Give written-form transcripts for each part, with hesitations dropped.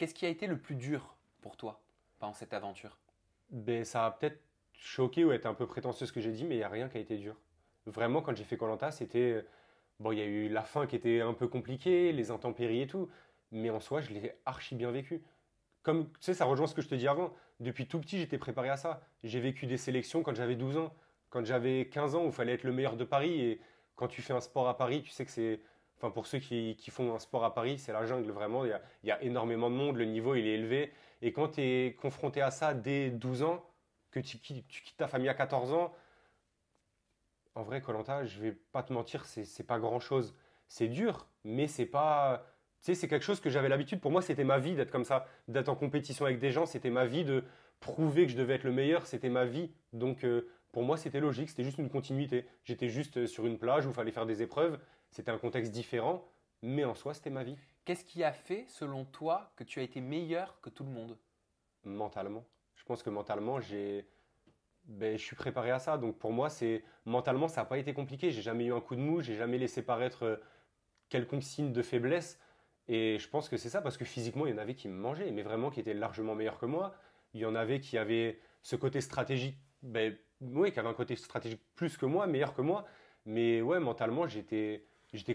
Qu'est-ce qui a été le plus dur pour toi pendant cette aventure? Ben, ça a peut-être choqué ou être un peu prétentieux ce que j'ai dit, mais il n'y a rien qui a été dur. Vraiment, quand j'ai fait koh c'était. Bon, il y a eu la fin qui était un peu compliquée, les intempéries et tout, mais en soi, je l'ai archi bien vécu. Comme, tu sais, ça rejoint ce que je te dis avant. Depuis tout petit, j'étais préparé à ça. J'ai vécu des sélections quand j'avais 12 ans, quand j'avais 15 ans, où il fallait être le meilleur de Paris. Et quand tu fais un sport à Paris, tu sais que c'est. Enfin, pour ceux qui font un sport à Paris, c'est la jungle, vraiment. Il y a énormément de monde, le niveau, il est élevé. Et quand tu es confronté à ça dès 12 ans, que tu quittes ta famille à 14 ans, en vrai, koh je vais pas te mentir, c'est pas grand-chose. C'est dur, mais c'est pas. Tu sais, c'est quelque chose que j'avais l'habitude. Pour moi, c'était ma vie d'être comme ça, d'être en compétition avec des gens. C'était ma vie de prouver que je devais être le meilleur. C'était ma vie. Donc, pour moi, c'était logique. C'était juste une continuité. J'étais juste sur une plage où il fallait faire des épreuves. C'était un contexte différent, mais en soi, c'était ma vie. Qu'est-ce qui a fait, selon toi, que tu as été meilleur que tout le monde? Mentalement. Je pense que mentalement, je suis préparé à ça. Donc, pour moi, mentalement, ça n'a pas été compliqué. J'ai jamais eu un coup de mou. J'ai jamais laissé paraître quelconque signe de faiblesse. Et je pense que c'est ça, parce que physiquement, il y en avait qui me mangeaient, mais vraiment qui étaient largement meilleurs que moi. Il y en avait qui avaient ce côté stratégique, oui, qui avaient un côté stratégique plus que moi, meilleur que moi. Mais ouais, mentalement, j'étais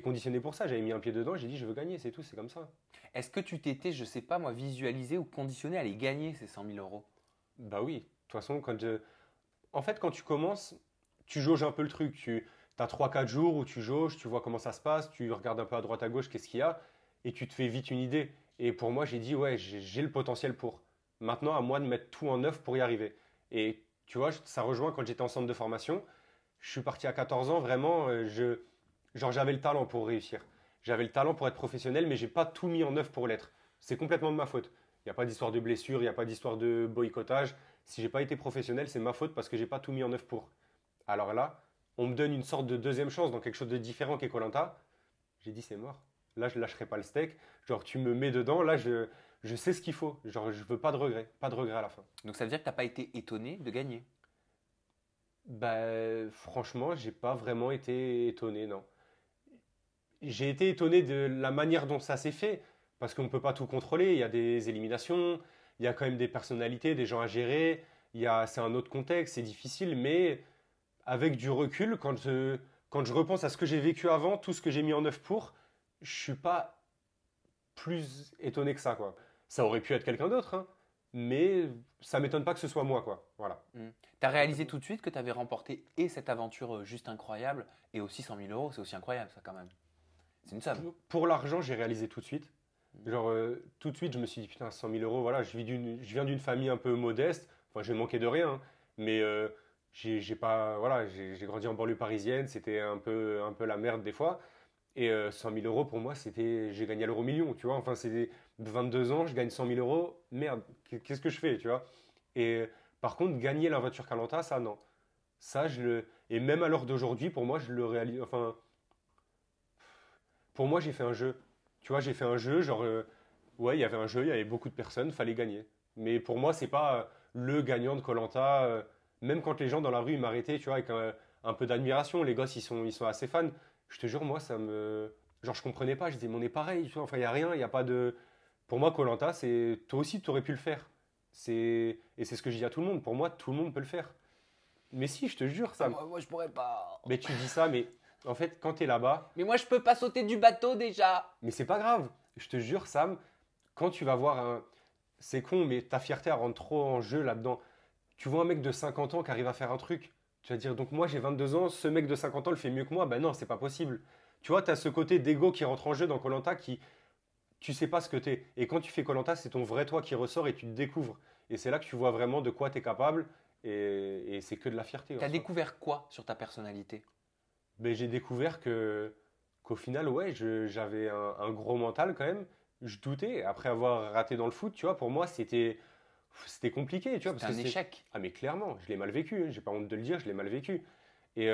conditionné pour ça. J'avais mis un pied dedans, j'ai dit, je veux gagner, c'est tout, c'est comme ça. Est-ce que tu t'étais, je sais pas moi, visualisé ou conditionné à les gagner ces 100 000 euros? Bah oui, de toute façon, en fait, quand tu commences, tu jauges un peu le truc. Tu as 3 4 jours où tu jauges, tu vois comment ça se passe, tu regardes un peu à droite à gauche, qu'est-ce qu'il y a, et tu te fais vite une idée. Et pour moi, j'ai dit, ouais, j'ai le potentiel pour. Maintenant, à moi de mettre tout en œuvre pour y arriver. Et tu vois, ça rejoint quand j'étais en centre de formation. Je suis parti à 14 ans, vraiment, genre j'avais le talent pour réussir. J'avais le talent pour être professionnel, mais j'ai pas tout mis en œuvre pour l'être. C'est complètement de ma faute. Il n'y a pas d'histoire de blessure, il n'y a pas d'histoire de boycottage. Si j'ai pas été professionnel, c'est ma faute parce que j'ai pas tout mis en œuvre pour. Alors là, on me donne une sorte de deuxième chance dans quelque chose de différent qu'est koh. J'ai dit c'est mort. Là, je lâcherai pas le steak. Genre, tu me mets dedans. Là, je sais ce qu'il faut. Genre, je veux pas de regrets. Pas de regrets à la fin. Donc ça veut dire que tu n'as pas été étonné de gagner. Bah, franchement, j'ai pas vraiment été étonné, non. J'ai été étonné de la manière dont ça s'est fait, parce qu'on ne peut pas tout contrôler. Il y a des éliminations, il y a quand même des personnalités, des gens à gérer. C'est un autre contexte, c'est difficile, mais avec du recul, quand je repense à ce que j'ai vécu avant, tout ce que j'ai mis en œuvre pour, je suis pas plus étonné que ça, quoi. Ça aurait pu être quelqu'un d'autre, hein, mais ça m'étonne pas que ce soit moi, quoi. Voilà. Tu as réalisé tout de suite que tu avais remporté et cette aventure juste incroyable et aussi 100 000 euros, c'est aussi incroyable ça quand même. C'est une somme. Pour l'argent, j'ai réalisé tout de suite. Genre, tout de suite, je me suis dit, putain, 100 000 euros, voilà, je viens d'une famille un peu modeste. Enfin, j'ai manqué de rien, hein, mais j'ai pas, voilà, j'ai grandi en banlieue parisienne, c'était un peu la merde des fois. Et 100 000 euros, pour moi, j'ai gagné à l'euro million, tu vois. Enfin, c'était 22 ans, je gagne 100 000 euros, merde, qu'est-ce que je fais, tu vois. Et par contre, gagner la voiture Kalanta, ça, non. Et même à l'heure d'aujourd'hui, pour moi, je le réalise, enfin, pour moi, j'ai fait un jeu. Tu vois, j'ai fait un jeu, genre, ouais, il y avait un jeu, il y avait beaucoup de personnes, fallait gagner. Mais pour moi, c'est pas le gagnant de koh même quand les gens dans la rue ils m'arrêtaient, tu vois, avec un peu d'admiration, les gosses, ils sont assez fans. Je te jure, moi, ça me. Genre, je comprenais pas, je disais, mais on est pareil, tu vois, enfin, il n'y a rien, il n'y a pas de. Pour moi, koh c'est. Toi aussi, tu aurais pu le faire. Et c'est ce que je dis à tout le monde. Pour moi, tout le monde peut le faire. Mais si, je te jure, Ah, ça. moi je pourrais pas. Mais tu dis ça, mais en fait, quand tu es là-bas, Mais moi je peux pas sauter du bateau déjà. mais c'est pas grave. Je te jure, Sam, quand tu vas voir un. C'est con, mais ta fierté, elle rentre trop en jeu là-dedans. Tu vois un mec de 50 ans qui arrive à faire un truc, tu vas dire, donc moi j'ai 22 ans, ce mec de 50 ans le fait mieux que moi. Ben non, c'est pas possible. Tu vois, tu as ce côté d'ego qui rentre en jeu dans koh qui. Tu sais pas ce que t'es. Et quand tu fais koh c'est ton vrai toi qui ressort et tu te découvres. Et c'est là que tu vois vraiment de quoi tu es capable. Et c'est que de la fierté en T'as soi. découvert quoi sur ta personnalité? Mais j'ai découvert qu'au final, ouais, j'avais un gros mental quand même. Je doutais. Après avoir raté dans le foot, tu vois, pour moi, c'était compliqué, tu vois, C'était parce un que échec. Ah, mais clairement, je l'ai mal vécu, hein, j'ai pas honte de le dire, je l'ai mal vécu. Et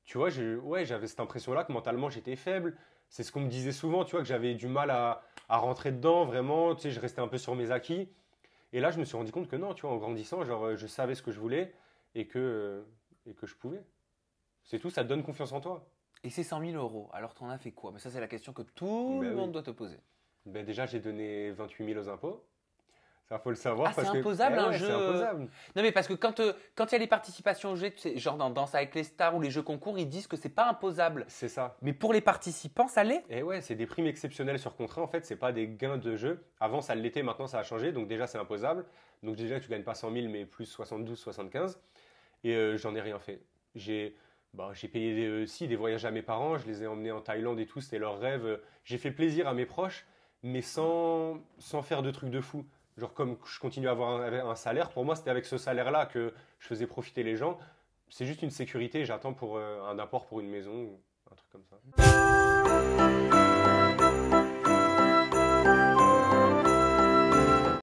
tu vois, ouais, j'avais cette impression-là que mentalement, j'étais faible. C'est ce qu'on me disait souvent, tu vois, que j'avais du mal à rentrer dedans, vraiment, tu sais, je restais un peu sur mes acquis. Et là, je me suis rendu compte que non, tu vois, en grandissant, genre, je savais ce que je voulais et que je pouvais. C'est tout, ça te donne confiance en toi. Et ces 100 000 euros, alors t'en as fait quoi? Mais ça c'est la question que tout le Ben monde oui. doit te poser. Ben déjà, j'ai donné 28 000 aux impôts. Ça, faut le savoir. Ah, c'est parce que, imposable, un ouais, jeu. c'est imposable. Non, mais parce que quand il y a les participations au jeu, tu sais, genre dans Danse avec les stars ou les jeux concours, ils disent que c'est pas imposable. C'est ça. Mais pour les participants, ça l'est. Et ouais, c'est des primes exceptionnelles sur contrat. En fait, c'est pas des gains de jeu. Avant, ça l'était, maintenant, ça a changé. Donc, déjà, c'est imposable. Donc, déjà, tu gagnes pas 100 000, mais plus 72, 75. Et j'en ai rien fait. J'ai payé des voyages à mes parents. Je les ai emmenés en Thaïlande et tout. C'était leur rêve. J'ai fait plaisir à mes proches, mais sans faire de trucs de fou. Genre, comme je continue à avoir un salaire, pour moi, c'était avec ce salaire-là que je faisais profiter les gens. C'est juste une sécurité. J'attends pour un apport pour une maison ou un truc comme ça.